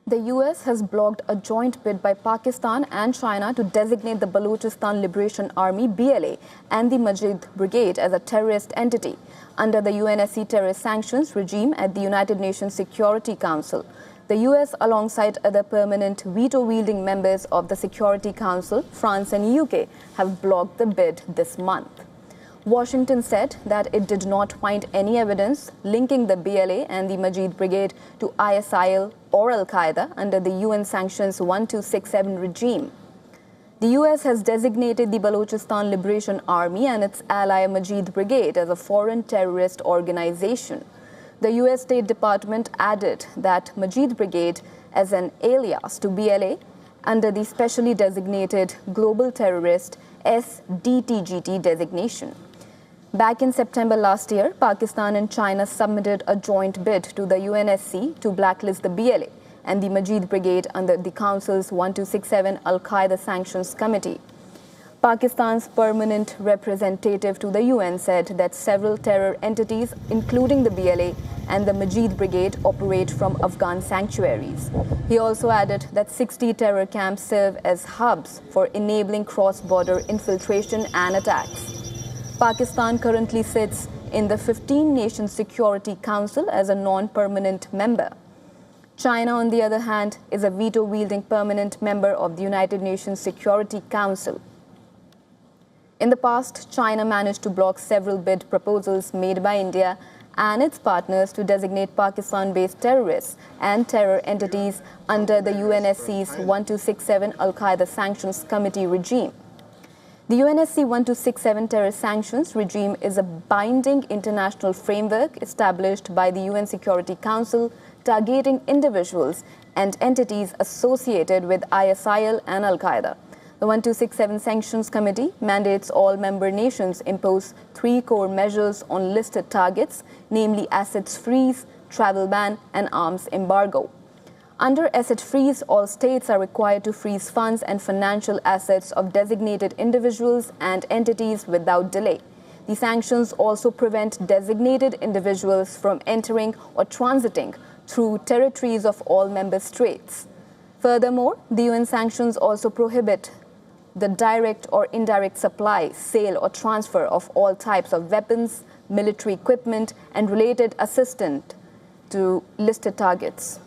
The US has blocked a joint bid by Pakistan and China to designate the Balochistan Liberation Army (BLA) and the Majid Brigade as a terrorist entity under the UNSC terrorist sanctions regime at the United Nations Security Council. The US, alongside other permanent veto-wielding members of the Security Council, France and UK, have blocked the bid this month. Washington said that it did not find any evidence linking the BLA and the Majid Brigade to ISIL or Al-Qaeda under the UN Sanctions 1267 regime. The US has designated the Balochistan Liberation Army and its ally Majid Brigade as a foreign terrorist organization. The US State Department added that Majid Brigade as an alias to BLA under the specially designated Global Terrorist SDTGT designation. Back in September last year, Pakistan and China submitted a joint bid to the UNSC to blacklist the BLA and the Majid Brigade under the Council's 1267 Al-Qaeda Sanctions Committee. Pakistan's permanent representative to the UN said that several terror entities, including the BLA and the Majid Brigade, operate from Afghan sanctuaries. He also added that 60 terror camps serve as hubs for enabling cross-border infiltration and attacks. Pakistan currently sits in the 15-nation Security Council as a non-permanent member. China, on the other hand, is a veto-wielding permanent member of the United Nations Security Council. In the past, China managed to block several bid proposals made by India and its partners to designate Pakistan-based terrorists and terror entities under the UNSC's 1267 Al-Qaeda Sanctions Committee regime. The UNSC 1267 terror sanctions regime is a binding international framework established by the UN Security Council targeting individuals and entities associated with ISIL and Al-Qaeda. The 1267 Sanctions Committee mandates all member nations impose 3 core measures on listed targets, namely assets freeze, travel ban, and arms embargo. Under asset freeze, all states are required to freeze funds and financial assets of designated individuals and entities without delay. The sanctions also prevent designated individuals from entering or transiting through territories of all member states. Furthermore, the UN sanctions also prohibit the direct or indirect supply, sale, or transfer of all types of weapons, military equipment, and related assistance to listed targets.